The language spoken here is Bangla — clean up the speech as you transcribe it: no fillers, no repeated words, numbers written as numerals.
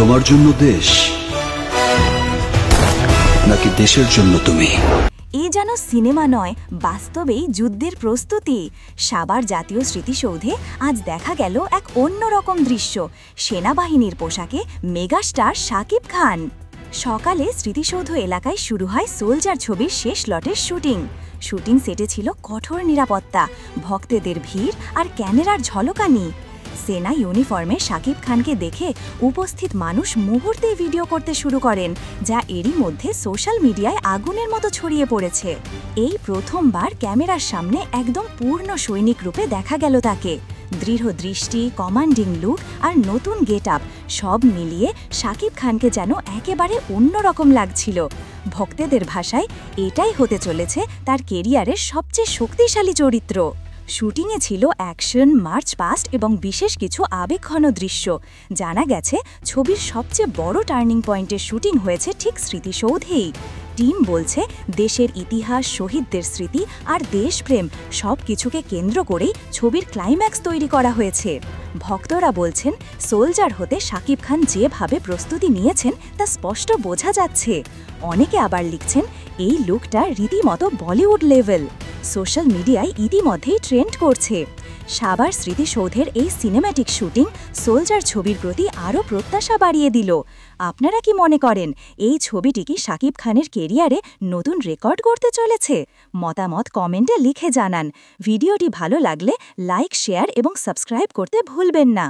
তোমার জন্য দেশ নাকি দেশের জন্য তুমি? এ যেন সিনেমা নয়, বাস্তবেই যুদ্ধের প্রস্তুতি। সাভার জাতীয় স্মৃতিসৌধে আজ দেখা গেল এক অন্যরকম দৃশ্য। সেনাবাহিনীর পোশাকে মেগাস্টার শাকিব খান। সকালে স্মৃতিসৌধ এলাকায় শুরু হয় সোলজার ছবির শেষ লটের শুটিং সেটে ছিল কঠোর নিরাপত্তা, ভক্তদের ভিড় আর ক্যামেরার ঝলকানি। সেনা ইউনিফর্মে শাকিব খানকে দেখে উপস্থিত মানুষ মুহূর্তেই ভিডিও করতে শুরু করেন, যা এরই মধ্যে সোশ্যাল মিডিয়ায় আগুনের মতো ছড়িয়ে পড়েছে। এই প্রথমবার ক্যামেরার সামনে একদম পূর্ণ সৈনিক রূপে দেখা গেল তাকে। দৃঢ় দৃষ্টি, কমান্ডিং লুক আর নতুন গেট আপ সব মিলিয়ে শাকিব খানকে যেন একেবারে অন্যরকম লাগছিল। ভক্তদের ভাষায় এটাই হতে চলেছে তার কেরিয়ারের সবচেয়ে শক্তিশালী চরিত্র। শুটিংয়ে ছিল অ্যাকশন, মার্চ পাস্ট এবং বিশেষ কিছু আবেগঘন দৃশ্য। জানা গেছে ছবির সবচেয়ে বড় টার্নিং পয়েন্টের শুটিং হয়েছে ঠিক স্মৃতিসৌধেই। টিম বলছে দেশের ইতিহাস, শহীদদের স্মৃতি আর দেশপ্রেম সব কিছুকে কেন্দ্র করেই ছবির ক্লাইম্যাক্স তৈরি করা হয়েছে। ভক্তরা বলছেন সোলজার হতে শাকিব খান যেভাবে প্রস্তুতি নিয়েছেন তা স্পষ্ট বোঝা যাচ্ছে। অনেকে আবার লিখছেন এই লুকটা রীতিমতো বলিউড লেভেল। সোশ্যাল মিডিয়ায় ইতিমধ্যেই ট্রেন্ড করছে। সাভার স্মৃতিসৌধের এই সিনেম্যাটিক শুটিং সোলজার ছবির প্রতি আরও প্রত্যাশা বাড়িয়ে দিল। আপনারা কি মনে করেন এই ছবিটি কি শাকিব খানের কেরিয়ারে নতুন রেকর্ড করতে চলেছে? মতামত কমেন্টে লিখে জানান। ভিডিওটি ভালো লাগলে লাইক, শেয়ার এবং সাবস্ক্রাইব করতে ভুলবেন না।